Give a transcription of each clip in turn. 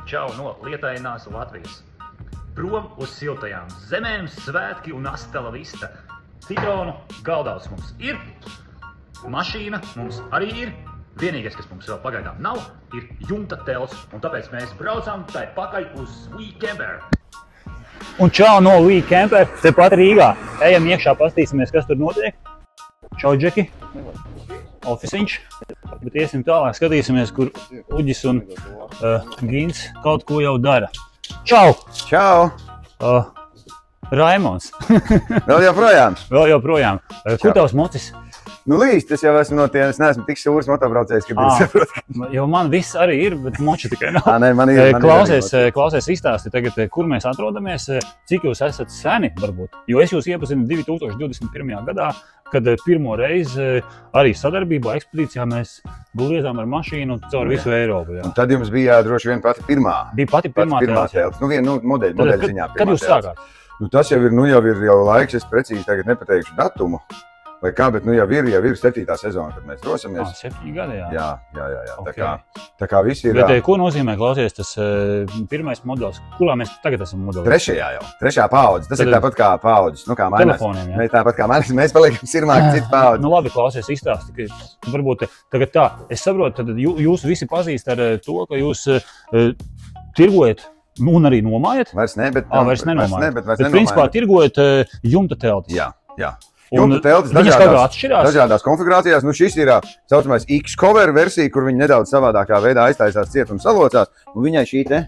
čau no lietainās Latvijas. Prom uz siltajām zemēm, svētki un astela vista. Citronu galdauts mums ir, mašīna mums arī ir. Vienīgais, kas mums vēl pagaidām nav, ir jumta telts, un tāpēc mēs braucām tai pakaļ uz WeCamper. Un čau no WeCamper, tepat Rīgā. Ejam iekšā, pastīsimies, kas tur notiek. Čau, Džeki. Ofisiņš. Bet iesim tālāk, skatīsimies, kur Uģis un Gins kaut ko jau dara. Čau! Čau! Raimonds. Vēl joprojām? Vēl joprojām. Kur tavs mocis? Nu līdz, tas jau esmu no tiem, es neesmu tik sūrs motobraucējs, ka ir saprot. Jo man viss arī ir, bet moči tikai nav. Nē, man ir. Klausies izstāsti tagad, kur mēs atrodamies, cik jūs esat seni varbūt. Jo es jūs iepazinu 2021. gadā, kad pirmo reizi arī sadarbībā ekspedīcijā mēs bliezām ar mašīnu caur visu Eiropu. Jā. Un tad jums bija droši vien pati pirmā. Bija pati pirmā telts. Nu viena modeļa ziņā. Kad jūs sākāt? Nu tas jau ir laiks, es precīzi tagad nepateikšu datumu. Vai kā, bet nu jau ir 7. sezona, kad mēs drosamies. 7 gadi, jā. Jā. Okay. Tā kā viss ir... Bet ko nozīmē, klausies, tas pirmais modelis? Kurā mēs tagad esam modelis? Trešajā jau. Trešā paudze. Tas ir tāpat kā paudzes. Nu kā mainās. Telefoniem, jā. Tāpat kā mainās. Mēs paliekam sirmāki citu paudzi. Nu labi, klausies, izstāsti. Varbūt tagad tā. Es saprotu, tad jūs visi pazīst ar to, ka jūs tirgojat un arī nomājat? Vairs ne, bet... Vairs nenomājat. Bet principā tirgojat jumta teltis. Jā. Un viņas kaut kā atšķirās? Dažādās konfigurācijās. Nu šis ir saucamais X-cover versija, kur viņi nedaudz savādākā veidā aiztaisās ciet un salocās. Un viņai šī te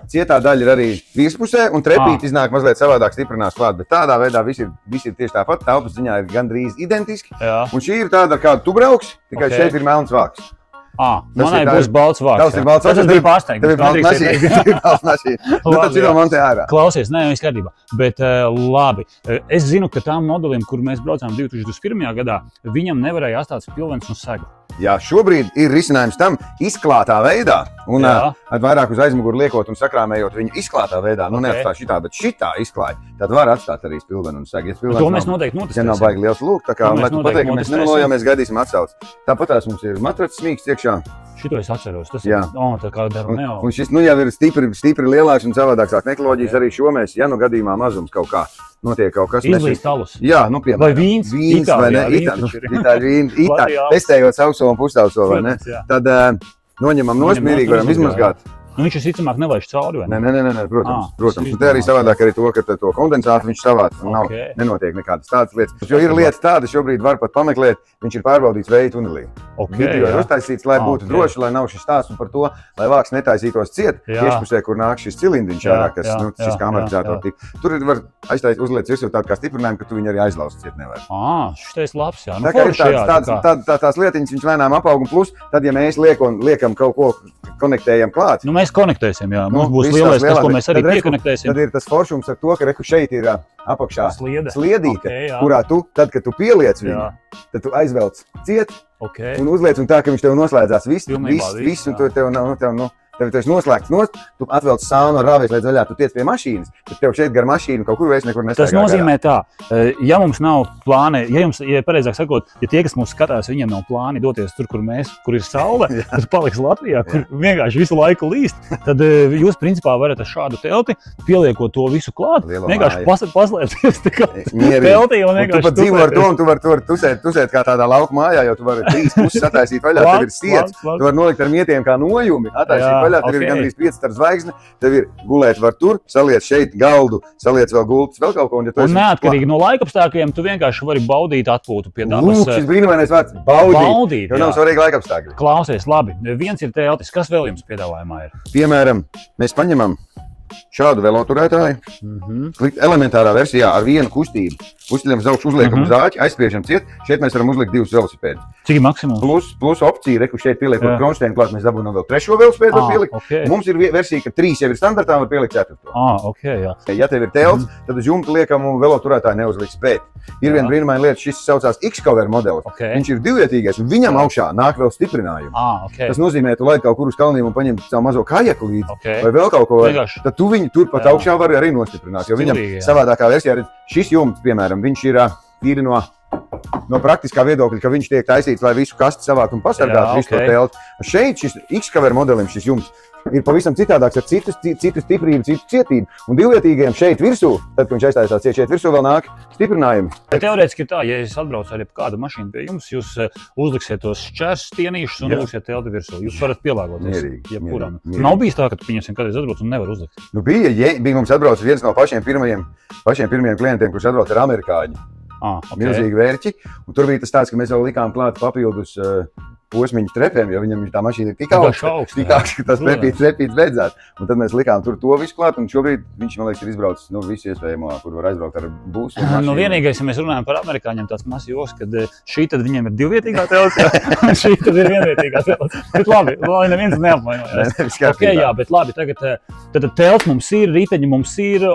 cietā daļa ir arī virspusē, un trepīti iznāk mazliet savādāk stiprinās klāt. Bet tādā veidā viss ir tieši tāpat. Telpas ziņā ir gandrīz identiski. Jā. Un šī ir tāda, kādu tu brauks, tikai šeit ir melns vāks. Manai būs balts vārds. Tavs ir balts vārds. Tas bija pārsteigums. Tev ir balts mašīna. Nu tad šito montē ārā. Klausies, nē, viss kārtībā. Bet labi. Es zinu, ka tām modelim, kur mēs braucām 2021. gadā, viņam nevarēja atstāt pilvens un segu. Jā, šobrīd ir risinājums tam izklātā veidā. Un vairāk uz aizmuguru liekot un sakrāmējot viņu izklātā veidā. Nu neatstāt šitā, bet šitā izklāja. Tad var atstāt arī pilvenu un segu. To mēs noteikti notestēsim. Ja nav baigi liels lūk, tā kā, lai tu pateik, ka mēs nemalojam, gaidīsim atsauc. Tāpatās mums ir matracis smīgs iekšā. Šito es atceros. Tas ir tā kā Daroneo. Un šis nu jau ir stipri lielāks un savādāks tehnoloģijas. Arī šo mēs, ja nu gadījumā mazums kaut kā notiek kaut kas. Izlīst alus. Jā, nu piemēram. Vai vīns? Vīns vai ne? Itāļi. Testējot sauso un pustauso, vai ne? Tad noņemam nost, mierīgi varam izmazgāt. Nu viņš visticamāk nelaiž cauri, vai ne? Nē, protams. Un te arī savādāk arī to, ka to kondensātu viņš savāc un nenotiek nekādas tādas lietas. Jo ir lietas tādas, šobrīd var pat pameklēt, viņš ir pārbaudīts vēja tunelī. Video ir uztaisīts, lai būtu droši, lai nav šis stāsts par to, lai vāks netaisītos ciet iešpusē, kur nāk šis cilindriņš ārā, kas šis kā amortizātori tik. Tur var uzliec virsū tādu kā stiprinājumu, ka tu viņu arī aizlaust ciet nevar. Šitais labs, jā. Tā kā ir tās lietiņas, viņš lēnām apaug un plus, tad ja mēs liekam kaut ko konektējam klāt. Nu mēs konektēsim, jā. Mums būs lielais tas, ko mēs arī piekonektēsim. Tad ir tas foršums ar to, ka reku šeit ir apakšā sliedīte, kurā tu, tad, kad tu pieliec viņu, tad tu aizvelc ciet un uzliec un tā, ka viņš tev noslēdzās viss, un tev ir noslēgts nost, tu atvelc saunu ar rāvies līdz zaļā, tu tiec pie mašīnas, bet tev šeit gar mašīnu kaut kur vairs nekur nestaigā. Tas nozīmē tā, ja mums nav plāni, ja pareizāk sakot, ja tie, kas mūs skatās, viņiem nav plāni doties tur, kur ir saule, tad paliks Latvijā, kur vienkārši visu laiku līst, tad jūs principā varat ar šādu telti, pieliekot to visu klāt, vienkārši paslēpties teltī un vienkārši tu pat dzīvo ar to, un tu vari tusēt kā tādā lauku mājā, jo tu vari 3 puses attaisīt vaļā, tev ir stiets, tu vari nolikt ar mietiem kā nojumi, attaisīt vaļā, tev ir gandrīz 5 ar zvaigzni, tev ir gulēt var tur, saliec šeit galdu, saliec vēl gultas, vēl kaut ko. Un neatkarīgi no laikapstākļiem, tu vienkārši vari baudīt atpūtu pie dabas. Lūk, šis brīnumainais vārds – baudīt, jo nav svarīgi laikapstākļi. Klausies, labi, viens ir teltis, kas vēl jums piedāvājumā ir? Piemēram, mēs paņemam šādu veloturētāju, elementārā versijā ar vienu kustību. Uzceļam uz augšu, uzliekam zāķi, aizspiežam ciet. Šeit mēs varam uzlikt 2 velosipēdus. Cik ir maksimums? Plus opcija, reku šeit pieliekot kronšteinu klāt, mēs dabūjam vēl 3. velosipēdu var pielikt. Mums ir versija, ka 3 jau ir standartā, var pielikt 4. Ja tev ir telts, tad uz jumta liekam un veloturētāju neuzliks. Bet ir viena brīnumaina lieta, šis saucās X-cover modelis. Viņš ir divvietīgais un viņam augšā nāk vēl stiprinājumi. Tas nozīmē, tu laid kaut kur uz kalniem un paņem savu mazo kajaku līdzi vai vēl kaut ko. Tad tu viņu tur pat augšā vari arī nostiprināt, jo viņam savādākā versijā šis jumts, piemēram, viņš ir tīri no no praktiskā viedokļa, ka viņš tiek taisīts, lai visu kasti savākt un pasargātu visu to telti. Šeit šis X-cover modelim šis jumts ir pavisam citādāks ar citu stiprību, citu cietību. Un divvietīgajiem šeit virsū, tad, kad viņš aiztaisās šeit virsū, vēl nāk stiprinājumi. Teorētiski ir tā, ja es atbraucu ar kādu mašīnu pie jums, jūs uzliksiet tos šķērs stienīšus un uzliksiet telti virsū. Jūs varat pielāgoties jebkuram. Nav bijis tā, ka tu pieņemsim, kādreiz atbrauc un nevar uzlikt? Nu bija mums atbrauc viens no pašiem pirmajiem klientiem, kurš atbrauc ar amerikāņu. Milzīgi vērķi. Un tur bija tas tāds, ka mēs vēl likām klāt papildus posmiņu trepēm, jo viņam tā mašīna ir tik augsts, ka tas trepīts beidzās. Un tad mēs likām tur to visu klāt, un šobrīd viņš, man liekas, ir izbraucis visu iespējamo, kur var aizbraukt ar būsu mašīnu. Nu, vienīgais, ja mēs runājam par amerikāņiem, tāds mazs joks, kad šī tad viņiem ir divvietīgā telti, un šī tad ir vienvietīgā telti. Bet labi, lai neviens neapvainojas. Okay, jā, bet labi, tagad telts mums ir, riteņi mums ir,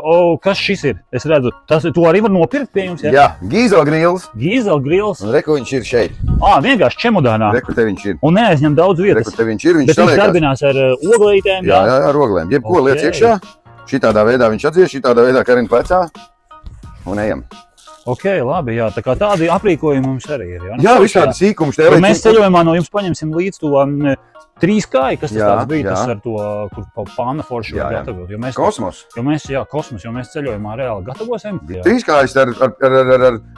kas šis ir? Es redzu, to arī var nopirkt pie jums, jā? Jā, Gīzel grils. Un reku viņš ir šeit. Vienkārši čemodānā. Viņš ir. Un neaizņem daudz vietas. Viņš ir, bet viņš darbinās ar oglītēm, jā? Jā, ar oglēm. Jebko liec iekšā. Šitādā veidā viņš atdzies, šitādā veidā karina plecā. Un ejam. Ok, labi, jā. Tā kā tādi aprīkojumi mums arī ir, jā? Jā, visādi sīkums. Mēs ceļojumā no jums paņemsim līdz to 3K, kas tas tāds bija, tas ar to, kur Panna Forši var gatavot. Kosmos. Kosmos, jo mēs ceļojumā reāli gatavosim. 3K ar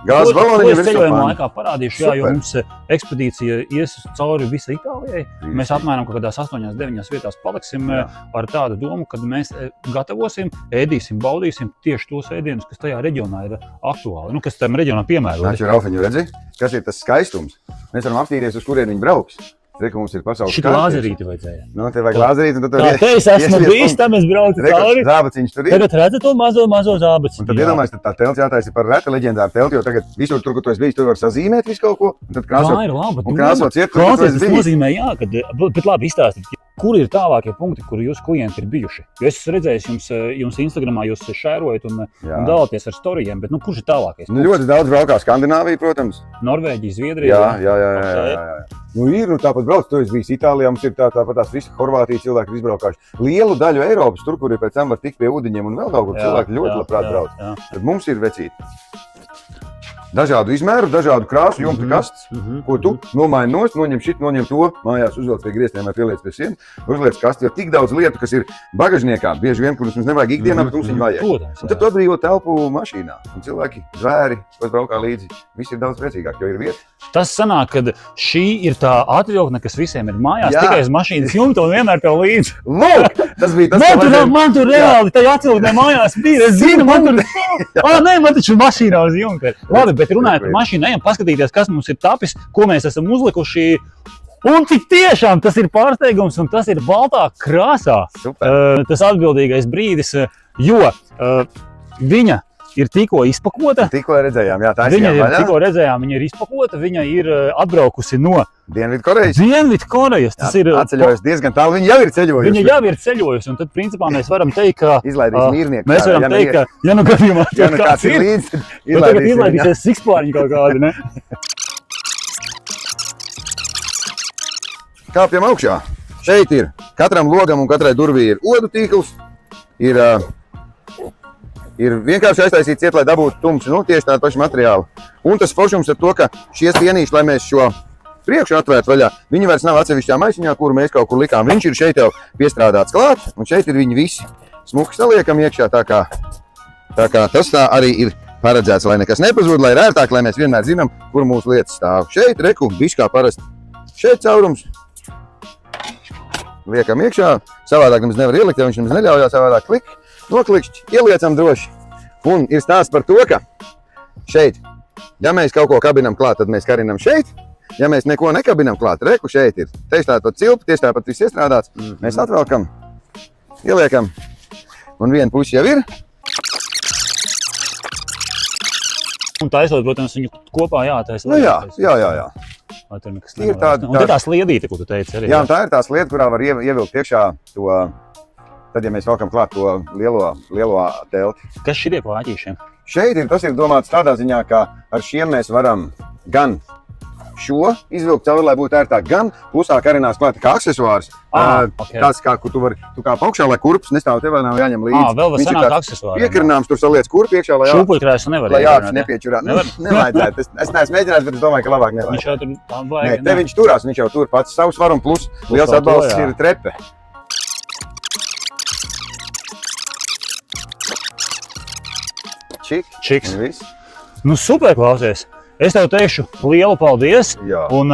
gāzes baloniņiem. To ceļojumā laikā parādīšu, jā, jo mums ekspedīcija ies cauri visai Itālijai. Mēs apmēram kaut kādās 8-9 vietās paliksim ar tādu domu, kad mēs gatavosim, ēdīsim, baudīsim tieši tos ēdienus, kas tajā reģionā ir aktuāli, kas tam reģionā piemēroti. Raufiņu redzi, kas ir tas skaistums? Mēs varam aptīties, uz kurien viņi brauks. Reku mums ir pasaules šitā lāzerīti vajadzēja. Nu, te vajag lāzerīti, un tad tā, te es esmu bijis, tam es braucu cauri. Zābaciņš tur ir. Tagad redzat to mazo zābaciņu. Un tad iedomājies, tad tā telts jātaisa par reta leģendāru telti, jo tagad visur tur, kur tu esi bijis, tur var sazīmēt visu kaut ko. Un tad krāsot ciet, kur tu esi bijis. Nozīmē, jā, bet labi izstāstīt. Kur ir tālākie punkti, kur jūsu klienti ir bijuši? Jo es esmu redzējis jums Instagramā, jūs šērojat un dalāties ar storijiem, bet kurš ir tālākais? Nu, ļoti daudz braukā Skandināvija, protams. Norvēģija, Zviedrija. Jā. Nu, ir, tāpat brauc, tu esi bijis Itālijā, mums ir tāpat tās visi Horvātija cilvēki ir izbraukājuši. Lielu daļu Eiropas, tur, kur ir pēc tam var tikt pie ūdeņiem un vēl kaut kur cilvēki ļoti labprāt brauc. Tad mums ir vecīti. Dažādu izmēru, dažādu krāsu, jumta kastes, ko tu nomaini nost, noņem šit, noņem to, mājās uzvelc pie griestiem vai pieliec pie sienas, uzliec kasti, jo tik daudz lietu, kas ir bagažniekā, bieži vien, kurus mums nevajag ikdienā, bet mums viņi vajag. Un tad tu atbrīvo telpu mašīnā, un cilvēki, zvēri, kas braukā līdzi, visi ir daudz priecīgāk, jo ir vieta. Tas sanāk, ka šī ir tā atvilkne, kas visiem ir mājās, tikai uz mašīnas jumta un vienmēr tev līdzi. Lūk, tas bija tas, man tur reāli, tai atvilknē mājās bija, es zinu, man taču mašīnā uz jumta. Labi, bet runājot par mašīnu, ejam paskatīties, kas mums ir tapis, ko mēs esam uzlikuši. Un tik tiešām tas ir pārsteigums, un tas ir baltā krāsā. Tas atbildīgais brīdis, jo viņa ir tikko izpakota. Tikko redzējām, jā, tā viņa ir tikko redzējām, viņa ir izpakota, viņa ir atbraukusi no Dienvidkorejas. Dienvidkorejas, tas ir atceļojusi diezgan tālu, viņa jau ir ceļojusi. Viņa jau ir ceļojusi, un tad principā mēs varam teikt, ka izlaidīs mīrnieku. Mēs varam teikt, ka, ja nu gadījumā kāds ir līdzi, tad tagad izlaidīsies sikspāriņu kaut kādi, ne? Kāpjam augšā. Šeit ir katram logam un katrai durvī ir odu tīkls, ir vienkārši aiztaisīt ciet, lai dabūtu tumšu, tieši tādu pašu materiālu. Un tas foršums ar to, ka šie stienīši, lai mēs šo priekšu atvērt vaļā, viņi vairs nav atsevišķā maisiņā, kuru mēs kaut kur likām. Viņš ir šeit jau piestrādāts klāt, un šeit ir viņi visi smuki saliekam iekšā, tā kā tas tā arī ir paredzēts, lai nekas nepazūd, lai ir ērtāk, lai mēs vienmēr zinām, kur mūsu lietas stāv. Šeit, reku, bišķi kā parasti. Šeit caurums. Liekam iekšā, savādāk nemaz nevar ielikt, ja viņš nemaz neļaujā, savādāk klik, noklikšķi, ieliecam droši. Un ir stāsts par to, ka šeit, ja mēs kaut ko kabinam klāt, tad mēs karinam šeit. Ja mēs neko nekabinam klāt, reku šeit ir. Tieši tāpat cilpa, tieši tāpat viss iestrādāts. Mēs atvelkam, ieliekam, un viena pusi jau ir. Un taisot, protams, viņu kopā jātaisa. Nu jā. Ir tāda, un tā sliedīte, ko tu teici arī. Jā, un tā ir tā slieda, kurā var ievilkt iekšā to, tad, ja mēs velkam klāt to lielo telti. Kas šitie pa āķīšiem? Šeit tas ir domāts tādā ziņā, ka ar šiem mēs varam gan šo izvilkt cauri, lai būtu ērtāk. Gan pusā karinās klāt kā aksesuārs. Tāds, kur tu kā augšā, lai kurpus nestāv, tev vēl nav jāņem līdzi. Vēl var sanāk aksesuāri. Piekarināms, tur saliec kurpu iekšā, lai šūpuļkrēslu nevar. Lai ātri nepiečurā. Nevajadzētu. Es neesmu mēģinājis, bet es domāju, ka labāk nevajag. Viņš jau tur vajag. Nē, te viņš turās, viņš jau tur pats savu svaru un plus liels atbalsts ir trepe. Čiks. Nu, super, klausies. Es tev teikšu lielu paldies un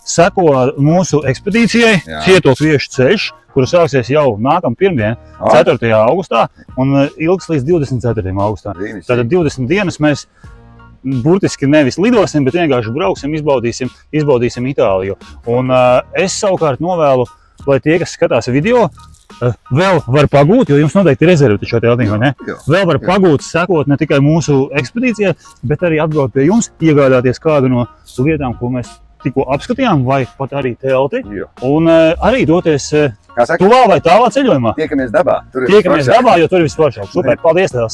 seko mūsu ekspedīcijai Cieto Kviešu ceļš, kuru sāksies jau nākamā pirmdien, 4. augustā un ilgs līdz 24. augustā. Tātad 20 dienas mēs burtiski nevis lidosim, bet vienkārši brauksim, izbaudīsim Itāliju. Un es savukārt novēlu, lai tie, kas skatās video, vēl var pagūt, jo jums noteikti ir rezervi šo teltiņu, vai ne? Vēl var pagūt, sekot ne tikai mūsu ekspedīcijai, bet arī atbraukt pie jums, iegādāties kādu no vietām, ko mēs tikko apskatījām, vai pat arī telti, un arī doties tuvā vai tālā ceļojumā. Tiekamies dabā. Tiekamies dabā, jo tur ir visforšāk. Super, paldies tev!